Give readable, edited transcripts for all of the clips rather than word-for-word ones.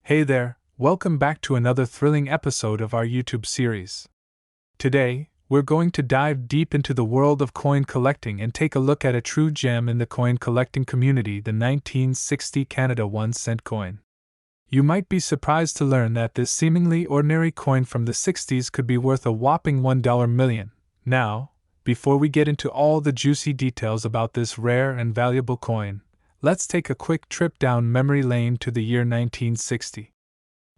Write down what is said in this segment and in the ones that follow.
Hey there, welcome back to another thrilling episode of our YouTube series. Today, we're going to dive deep into the world of coin collecting and take a look at a true gem in the coin collecting community, the 1960 Canada 1-cent coin. You might be surprised to learn that this seemingly ordinary coin from the 60s could be worth a whopping $1 million. Now, before we get into all the juicy details about this rare and valuable coin, let's take a quick trip down memory lane to the year 1960.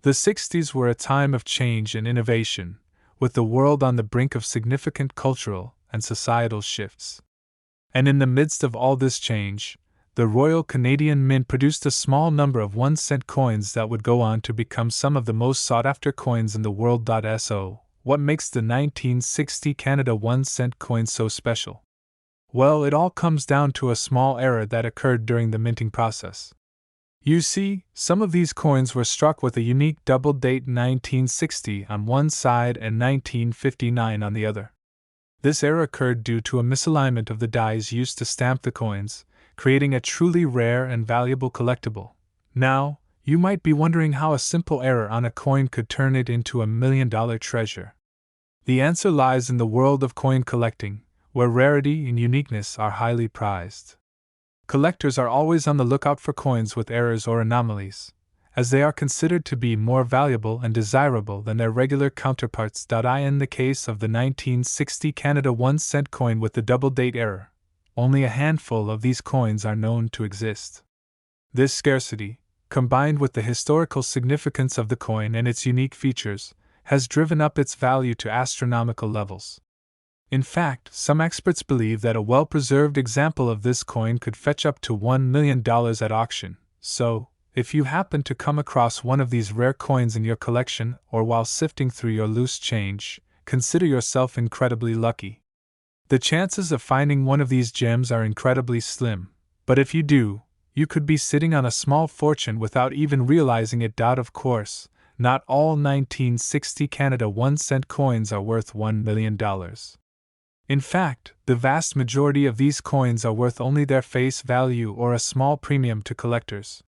The 60s were a time of change and innovation, with the world on the brink of significant cultural and societal shifts. And in the midst of all this change, the Royal Canadian Mint produced a small number of 1-cent coins that would go on to become some of the most sought-after coins in the world. So, what makes the 1960 Canada 1-cent coin so special? Well, it all comes down to a small error that occurred during the minting process. You see, some of these coins were struck with a unique double date 1960 on one side and 1959 on the other. This error occurred due to a misalignment of the dies used to stamp the coins, creating a truly rare and valuable collectible. Now, you might be wondering how a simple error on a coin could turn it into a $1-million treasure. The answer lies in the world of coin collecting, where rarity and uniqueness are highly prized. Collectors are always on the lookout for coins with errors or anomalies, as they are considered to be more valuable and desirable than their regular counterparts. In the case of the 1960 Canada 1-cent coin with the double date error, only a handful of these coins are known to exist. This scarcity, combined with the historical significance of the coin and its unique features, has driven up its value to astronomical levels. In fact, some experts believe that a well-preserved example of this coin could fetch up to $1 million at auction. So, if you happen to come across one of these rare coins in your collection or while sifting through your loose change, consider yourself incredibly lucky. The chances of finding one of these gems are incredibly slim, but if you do, you could be sitting on a small fortune without even realizing it. Of course, not all 1960 Canada 1-cent coins are worth $1 million. In fact, the vast majority of these coins are worth only their face value or a small premium to collectors.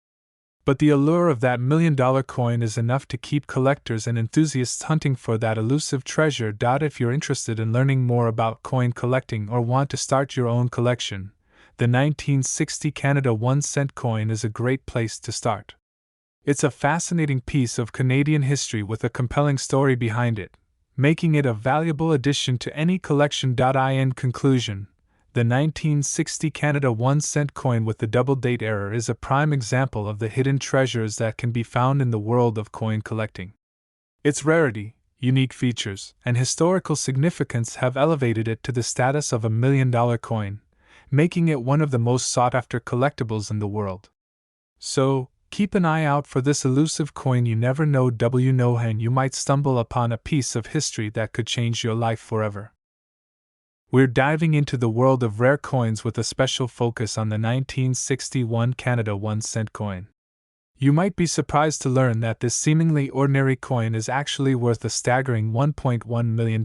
But the allure of that $1 million coin is enough to keep collectors and enthusiasts hunting for that elusive treasure. If you're interested in learning more about coin collecting or want to start your own collection, the 1960 Canada 1-cent coin is a great place to start. It's a fascinating piece of Canadian history with a compelling story behind it, making it a valuable addition to any collection. In conclusion, the 1960 Canada 1-cent coin with the double date error is a prime example of the hidden treasures that can be found in the world of coin collecting. Its rarity, unique features, and historical significance have elevated it to the status of a $1 million coin, making it one of the most sought-after collectibles in the world. So, keep an eye out for this elusive coin. You never know when you might stumble upon a piece of history that could change your life forever. We're diving into the world of rare coins with a special focus on the 1961 Canada 1-cent coin. You might be surprised to learn that this seemingly ordinary coin is actually worth a staggering $1.1 million.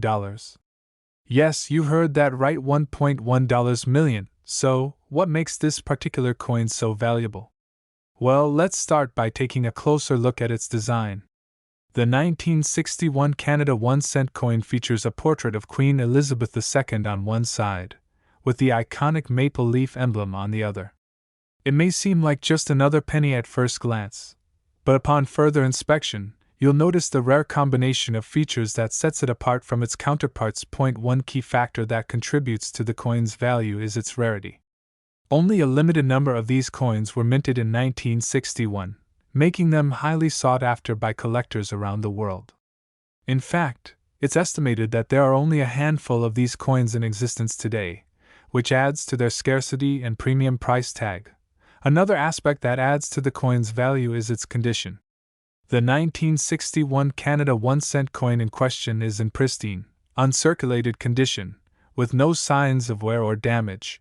Yes, you heard that right, $1.1 million. So, what makes this particular coin so valuable? Well, let's start by taking a closer look at its design. The 1961 Canada 1-cent coin features a portrait of Queen Elizabeth II on one side, with the iconic maple leaf emblem on the other. It may seem like just another penny at first glance, but upon further inspection, you'll notice the rare combination of features that sets it apart from its counterparts. One key factor that contributes to the coin's value is its rarity. Only a limited number of these coins were minted in 1961, making them highly sought after by collectors around the world. In fact, it's estimated that there are only a handful of these coins in existence today, which adds to their scarcity and premium price tag. Another aspect that adds to the coin's value is its condition. The 1961 Canada 1-cent coin in question is in pristine, uncirculated condition, with no signs of wear or damage.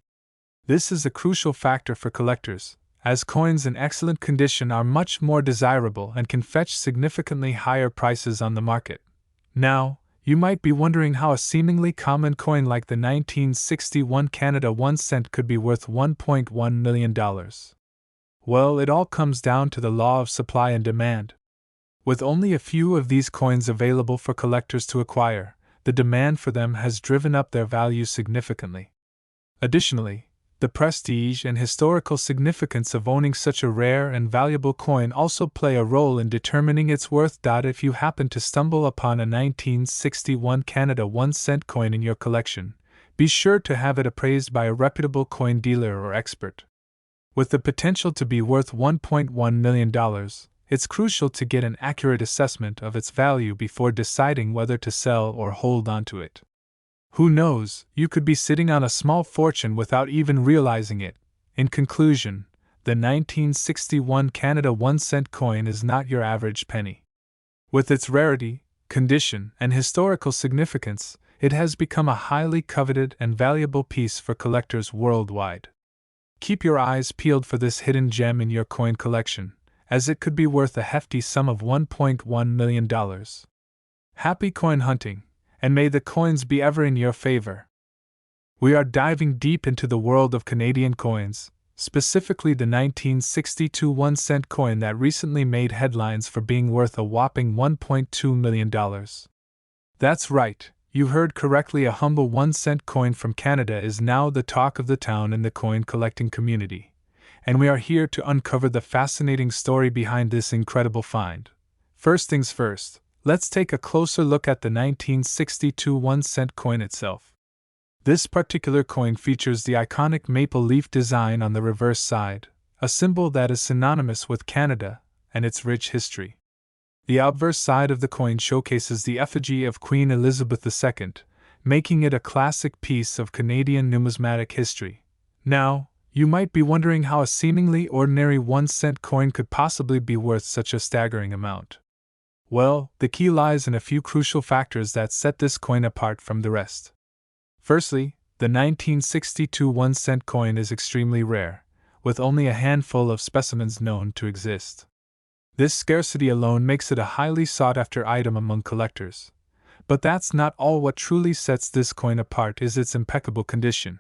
This is a crucial factor for collectors, as coins in excellent condition are much more desirable and can fetch significantly higher prices on the market. Now, you might be wondering how a seemingly common coin like the 1961 Canada 1-cent could be worth $1.1 million. Well, it all comes down to the law of supply and demand. With only a few of these coins available for collectors to acquire, the demand for them has driven up their value significantly. Additionally, the prestige and historical significance of owning such a rare and valuable coin also play a role in determining its worth. If you happen to stumble upon a 1961 Canada 1-cent coin in your collection, be sure to have it appraised by a reputable coin dealer or expert. With the potential to be worth $1.1 million, it's crucial to get an accurate assessment of its value before deciding whether to sell or hold onto it. Who knows, you could be sitting on a small fortune without even realizing it. In conclusion, the 1961 Canada 1-cent coin is not your average penny. With its rarity, condition, and historical significance, it has become a highly coveted and valuable piece for collectors worldwide. Keep your eyes peeled for this hidden gem in your coin collection, as it could be worth a hefty sum of $1.1 million. Happy coin hunting, and may the coins be ever in your favor. We are diving deep into the world of Canadian coins, specifically the 1962 1-cent coin that recently made headlines for being worth a whopping $1.2 million. That's right, you heard correctly, a humble 1-cent coin from Canada is now the talk of the town in the coin collecting community, and we are here to uncover the fascinating story behind this incredible find. First things first, let's take a closer look at the 1962 1-cent coin itself. This particular coin features the iconic maple leaf design on the reverse side, a symbol that is synonymous with Canada and its rich history. The obverse side of the coin showcases the effigy of Queen Elizabeth II, making it a classic piece of Canadian numismatic history. Now, you might be wondering how a seemingly ordinary 1-cent coin could possibly be worth such a staggering amount. Well, the key lies in a few crucial factors that set this coin apart from the rest. Firstly, the 1962 1-cent coin is extremely rare, with only a handful of specimens known to exist. This scarcity alone makes it a highly sought-after item among collectors. But that's not all. What truly sets this coin apart is its impeccable condition.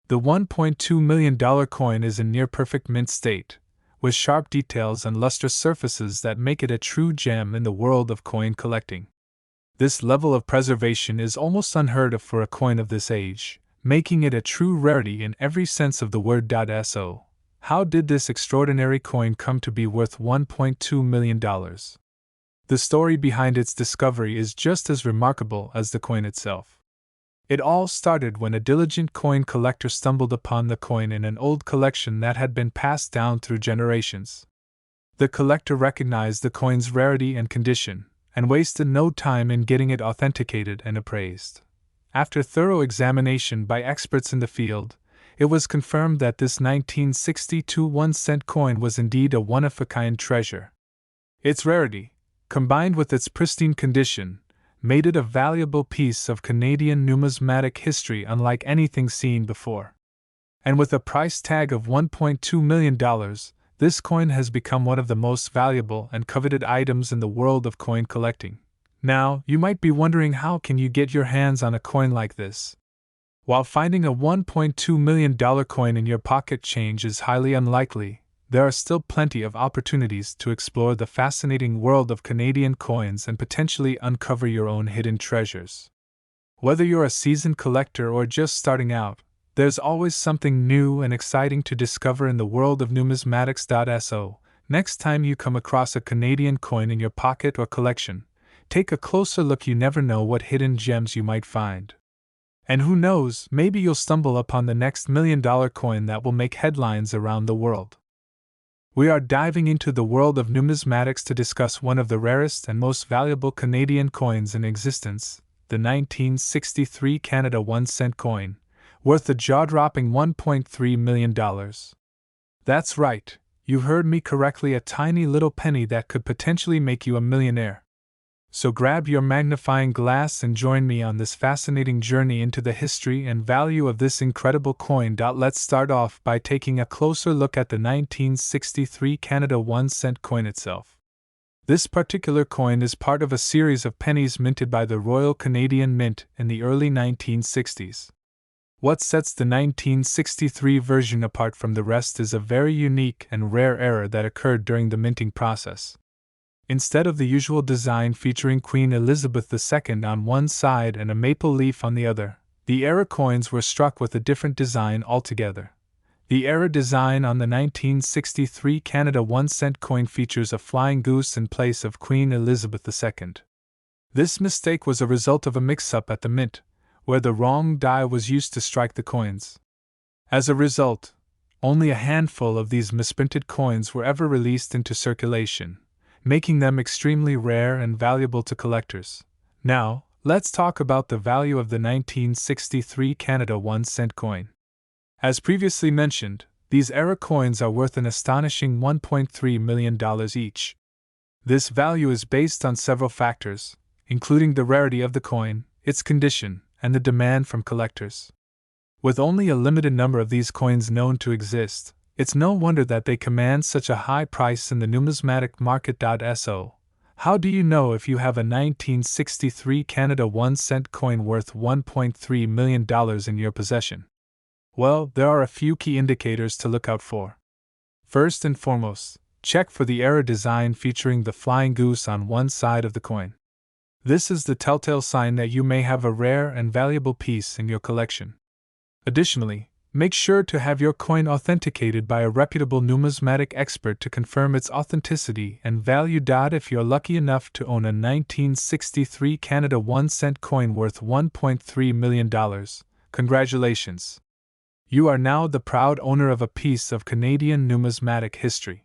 The $1.2 million coin is in near-perfect mint state, with sharp details and lustrous surfaces that make it a true gem in the world of coin collecting. This level of preservation is almost unheard of for a coin of this age, making it a true rarity in every sense of the word. So, how did this extraordinary coin come to be worth $1.2 million? The story behind its discovery is just as remarkable as the coin itself. It all started when a diligent coin collector stumbled upon the coin in an old collection that had been passed down through generations. The collector recognized the coin's rarity and condition, and wasted no time in getting it authenticated and appraised. After thorough examination by experts in the field, it was confirmed that this 1962 1-cent coin was indeed a one-of-a-kind treasure. Its rarity, combined with its pristine condition, made it a valuable piece of Canadian numismatic history unlike anything seen before. And with a price tag of $1.2 million, this coin has become one of the most valuable and coveted items in the world of coin collecting. Now, you might be wondering, how can you get your hands on a coin like this? While finding a $1.2 million coin in your pocket change is highly unlikely, there are still plenty of opportunities to explore the fascinating world of Canadian coins and potentially uncover your own hidden treasures. Whether you're a seasoned collector or just starting out, there's always something new and exciting to discover in the world of numismatics. So, next time you come across a Canadian coin in your pocket or collection, take a closer look. You never know what hidden gems you might find. And who knows, maybe you'll stumble upon the next $1 million coin that will make headlines around the world. We are diving into the world of numismatics to discuss one of the rarest and most valuable Canadian coins in existence, the 1963 Canada 1-cent coin, worth the jaw-dropping $1.3 million. That's right, you heard me correctly, a tiny little penny that could potentially make you a millionaire. So grab your magnifying glass and join me on this fascinating journey into the history and value of this incredible coin. Let's start off by taking a closer look at the 1963 Canada 1-cent coin itself. This particular coin is part of a series of pennies minted by the Royal Canadian Mint in the early 1960s. What sets the 1963 version apart from the rest is a very unique and rare error that occurred during the minting process. Instead of the usual design featuring Queen Elizabeth II on one side and a maple leaf on the other, the era coins were struck with a different design altogether. The era design on the 1963 Canada 1-cent coin features a flying goose in place of Queen Elizabeth II. This mistake was a result of a mix-up at the mint, where the wrong die was used to strike the coins. As a result, only a handful of these misprinted coins were ever released into circulation, making them extremely rare and valuable to collectors. Now, let's talk about the value of the 1963 Canada 1-cent coin. As previously mentioned, these era coins are worth an astonishing $1.3 million each. This value is based on several factors, including the rarity of the coin, its condition, and the demand from collectors. With only a limited number of these coins known to exist, it's no wonder that they command such a high price in the numismatic market. So, how do you know if you have a 1963 Canada 1-cent coin worth $1.3 million in your possession? Well, there are a few key indicators to look out for. First and foremost, check for the era design featuring the flying goose on one side of the coin. This is the telltale sign that you may have a rare and valuable piece in your collection. Additionally, make sure to have your coin authenticated by a reputable numismatic expert to confirm its authenticity and value. If you're lucky enough to own a 1963 Canada 1-cent coin worth $1.3 million, congratulations! You are now the proud owner of a piece of Canadian numismatic history.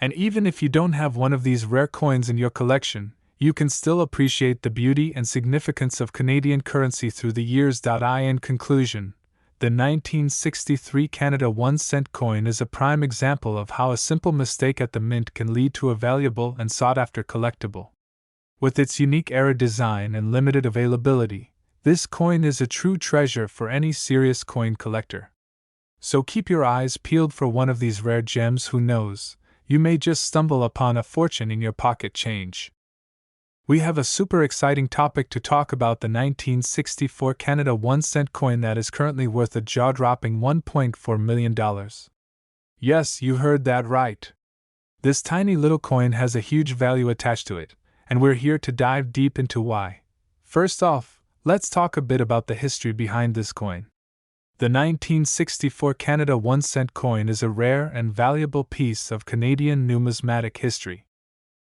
And even if you don't have one of these rare coins in your collection, you can still appreciate the beauty and significance of Canadian currency through the years. In conclusion, the 1963 Canada 1-cent coin is a prime example of how a simple mistake at the mint can lead to a valuable and sought-after collectible. With its unique era design and limited availability, this coin is a true treasure for any serious coin collector. So keep your eyes peeled for one of these rare gems. Who knows, you may just stumble upon a fortune in your pocket change. We have a super exciting topic to talk about: the 1964 Canada 1-cent coin that is currently worth a jaw-dropping $1.4 million. Yes, you heard that right. This tiny little coin has a huge value attached to it, and we're here to dive deep into why. First off, let's talk a bit about the history behind this coin. The 1964 Canada 1-cent coin is a rare and valuable piece of Canadian numismatic history.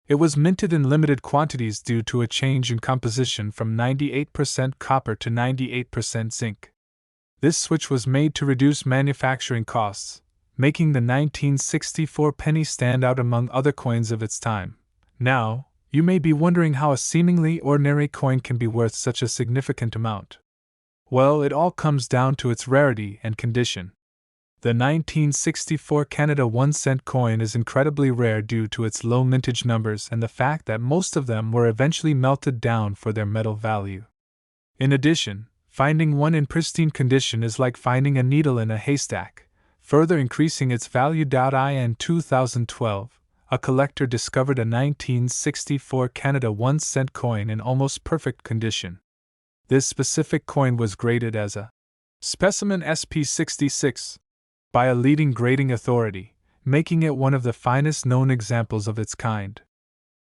It was minted in limited quantities due to a change in composition from 98% copper to 98% zinc. This switch was made to reduce manufacturing costs, making the 1964 penny stand out among other coins of its time. Now, you may be wondering how a seemingly ordinary coin can be worth such a significant amount. Well, it all comes down to its rarity and condition. The 1964 Canada 1-cent coin is incredibly rare due to its low mintage numbers and the fact that most of them were eventually melted down for their metal value. In addition, finding one in pristine condition is like finding a needle in a haystack, further increasing its value. In 2012, a collector discovered a 1964 Canada 1-cent coin in almost perfect condition. This specific coin was graded as a specimen SP66 by a leading grading authority, making it one of the finest known examples of its kind.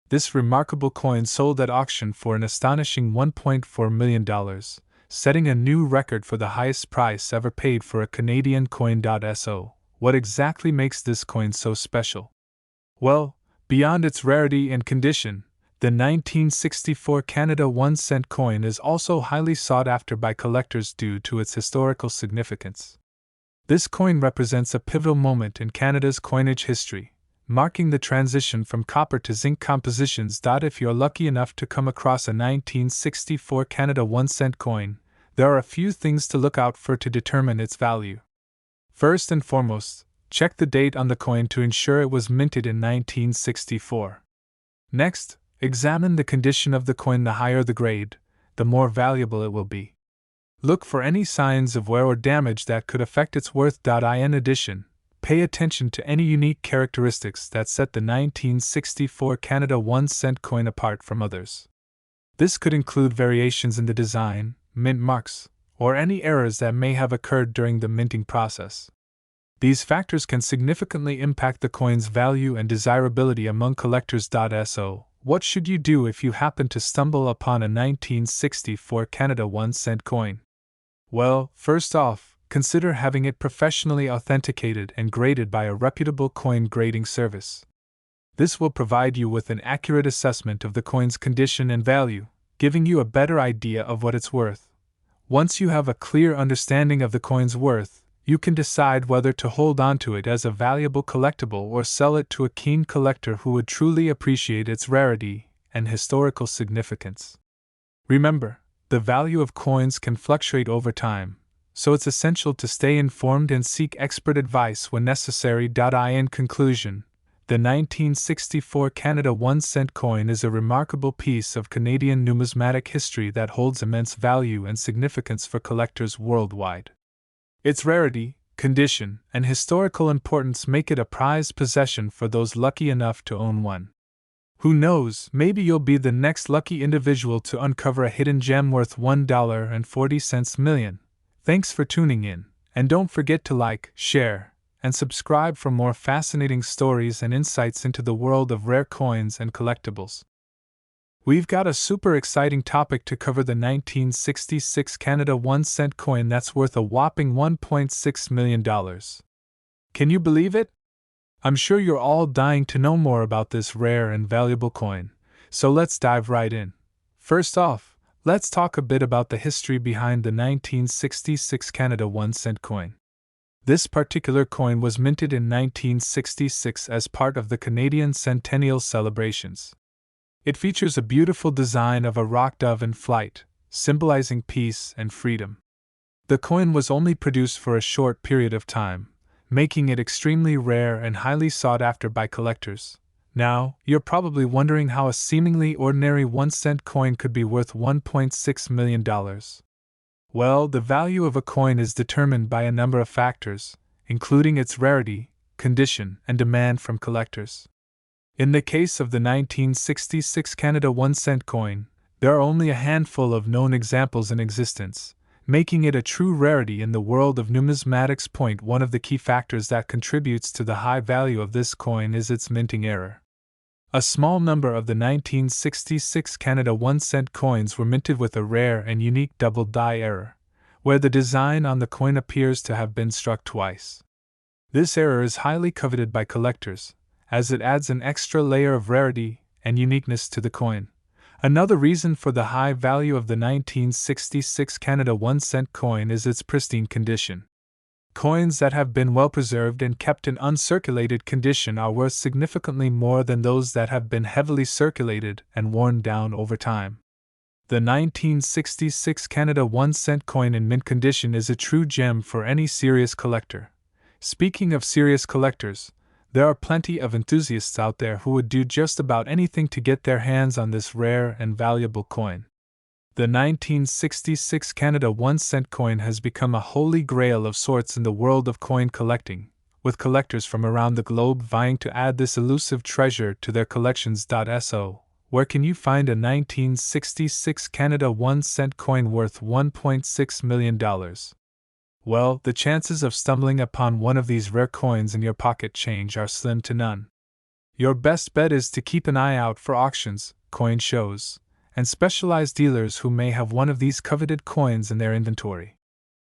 This remarkable coin sold at auction for an astonishing $1.4 million, setting a new record for the highest price ever paid for a Canadian coin. So, what exactly makes this coin so special? Well, beyond its rarity and condition, the 1964 Canada 1-cent coin is also highly sought after by collectors due to its historical significance. This coin represents a pivotal moment in Canada's coinage history, marking the transition from copper to zinc compositions. If you're lucky enough to come across a 1964 Canada 1-cent coin, there are a few things to look out for to determine its value. First and foremost, check the date on the coin to ensure it was minted in 1964. Next, examine the condition of the coin. The higher the grade, the more valuable it will be. Look for any signs of wear or damage that could affect its worth. In addition, pay attention to any unique characteristics that set the 1964 Canada 1-cent coin apart from others. This could include variations in the design, mint marks, or any errors that may have occurred during the minting process. These factors can significantly impact the coin's value and desirability among collectors. So, what should you do if you happen to stumble upon a 1964 Canada 1-cent coin? Well, first off, consider having it professionally authenticated and graded by a reputable coin grading service. This will provide you with an accurate assessment of the coin's condition and value, giving you a better idea of what it's worth. Once you have a clear understanding of the coin's worth, you can decide whether to hold on to it as a valuable collectible or sell it to a keen collector who would truly appreciate its rarity and historical significance. Remember, the value of coins can fluctuate over time, so it's essential to stay informed and seek expert advice when necessary. In conclusion, the 1964 Canada 1-cent coin is a remarkable piece of Canadian numismatic history that holds immense value and significance for collectors worldwide. Its rarity, condition, and historical importance make it a prized possession for those lucky enough to own one. Who knows, maybe you'll be the next lucky individual to uncover a hidden gem worth $1.40 million. Thanks for tuning in, and don't forget to like, share, and subscribe for more fascinating stories and insights into the world of rare coins and collectibles. We've got a super exciting topic to cover: the 1966 Canada 1-cent coin that's worth a whopping $1.6 million. Can you believe it? I'm sure you're all dying to know more about this rare and valuable coin, so let's dive right in. First off, let's talk a bit about the history behind the 1966 Canada 1-cent coin. This particular coin was minted in 1966 as part of the Canadian Centennial celebrations. It features a beautiful design of a rock dove in flight, symbolizing peace and freedom. The coin was only produced for a short period of time, making it extremely rare and highly sought after by collectors. Now, you're probably wondering how a seemingly ordinary 1-cent coin could be worth $1.6 million. Well, the value of a coin is determined by a number of factors, including its rarity, condition, and demand from collectors. In the case of the 1966 Canada 1-cent coin, there are only a handful of known examples in existence, making it a true rarity in the world of numismatics. One of the key factors that contributes to the high value of this coin is its minting error. A small number of the 1966 Canada 1-cent coins were minted with a rare and unique double die error, where the design on the coin appears to have been struck twice. This error is highly coveted by collectors, as it adds an extra layer of rarity and uniqueness to the coin. Another reason for the high value of the 1966 Canada 1-cent coin is its pristine condition. Coins that have been well preserved and kept in uncirculated condition are worth significantly more than those that have been heavily circulated and worn down over time. The 1966 Canada 1-cent coin in mint condition is a true gem for any serious collector. Speaking of serious collectors, there are plenty of enthusiasts out there who would do just about anything to get their hands on this rare and valuable coin. The 1966 Canada 1-cent coin has become a holy grail of sorts in the world of coin collecting, with collectors from around the globe vying to add this elusive treasure to their collections. So, where can you find a 1966 Canada 1-cent coin worth $1.6 million? Well, the chances of stumbling upon one of these rare coins in your pocket change are slim to none. Your best bet is to keep an eye out for auctions, coin shows, and specialized dealers who may have one of these coveted coins in their inventory.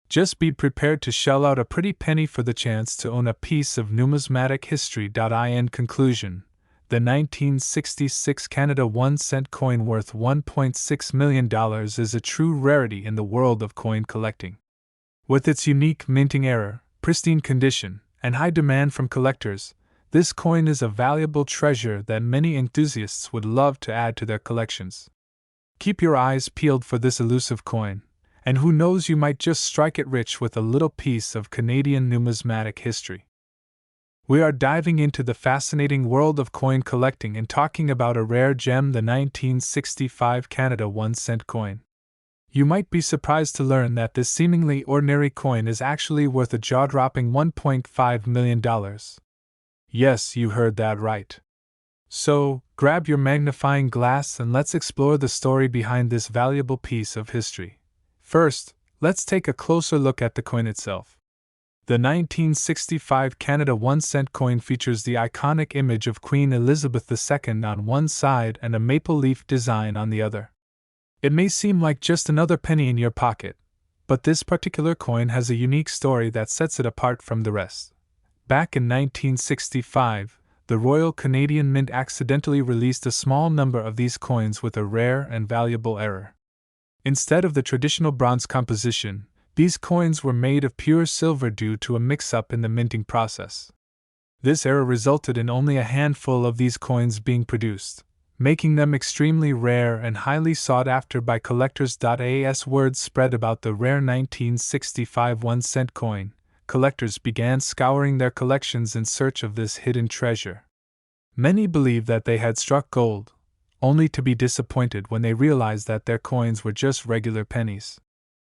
Just be prepared to shell out a pretty penny for the chance to own a piece of numismatic history. In conclusion, the 1966 Canada 1-cent coin worth $1.6 million is a true rarity in the world of coin collecting. With its unique minting error, pristine condition, and high demand from collectors, this coin is a valuable treasure that many enthusiasts would love to add to their collections. Keep your eyes peeled for this elusive coin, and who knows, you might just strike it rich with a little piece of Canadian numismatic history. We are diving into the fascinating world of coin collecting and talking about a rare gem, the 1965 Canada 1-cent coin. You might be surprised to learn that this seemingly ordinary coin is actually worth a jaw-dropping $1.5 million. Yes, you heard that right. So, grab your magnifying glass and let's explore the story behind this valuable piece of history. First, let's take a closer look at the coin itself. The 1965 Canada 1-cent coin features the iconic image of Queen Elizabeth II on one side and a maple leaf design on the other. It may seem like just another penny in your pocket, but this particular coin has a unique story that sets it apart from the rest. Back in 1965, the Royal Canadian Mint accidentally released a small number of these coins with a rare and valuable error. Instead of the traditional bronze composition, these coins were made of pure silver due to a mix-up in the minting process. This error resulted in only a handful of these coins being produced, making them extremely rare and highly sought after by collectors. As word spread about the rare 1965 1-cent coin, collectors began scouring their collections in search of this hidden treasure. Many believed that they had struck gold, only to be disappointed when they realized that their coins were just regular pennies.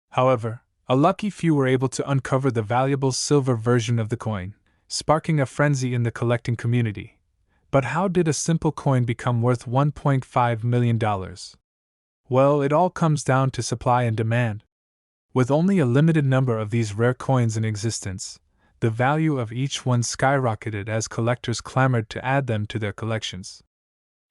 However, a lucky few were able to uncover the valuable silver version of the coin, sparking a frenzy in the collecting community. But how did a simple coin become worth $1.5 million? Well, it all comes down to supply and demand. With only a limited number of these rare coins in existence, the value of each one skyrocketed as collectors clamored to add them to their collections.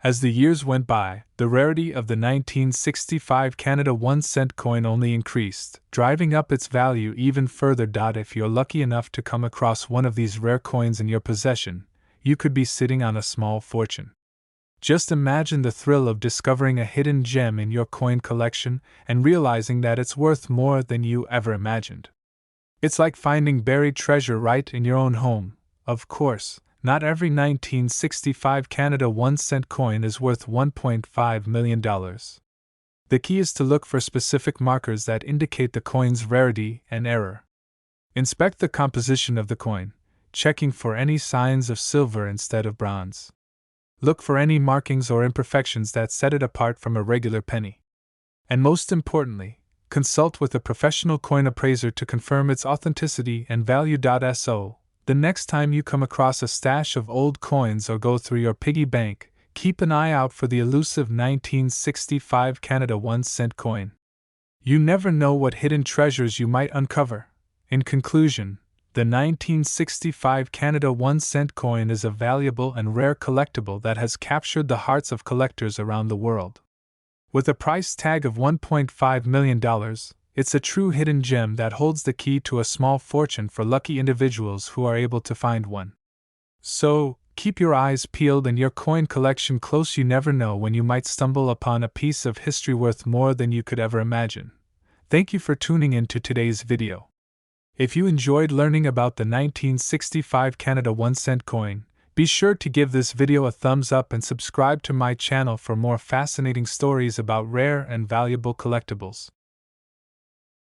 As the years went by, the rarity of the 1965 Canada 1-cent coin only increased, driving up its value even further. If you're lucky enough to come across one of these rare coins in your possession, you could be sitting on a small fortune. Just imagine the thrill of discovering a hidden gem in your coin collection and realizing that it's worth more than you ever imagined. It's like finding buried treasure right in your own home. Of course, not every 1965 Canada 1-cent coin is worth $1.5 million. The key is to look for specific markers that indicate the coin's rarity and error. Inspect the composition of the coin, checking for any signs of silver instead of bronze. Look for any markings or imperfections that set it apart from a regular penny. And most importantly, consult with a professional coin appraiser to confirm its authenticity and value. So, the next time you come across a stash of old coins or go through your piggy bank, keep an eye out for the elusive 1965 Canada 1-cent coin. You never know what hidden treasures you might uncover. In conclusion, the 1965 Canada 1-cent coin is a valuable and rare collectible that has captured the hearts of collectors around the world. With a price tag of $1.5 million, it's a true hidden gem that holds the key to a small fortune for lucky individuals who are able to find one. So, keep your eyes peeled and your coin collection close. You never know when you might stumble upon a piece of history worth more than you could ever imagine. Thank you for tuning in to today's video. If you enjoyed learning about the 1965 Canada 1-cent coin, be sure to give this video a thumbs up and subscribe to my channel for more fascinating stories about rare and valuable collectibles.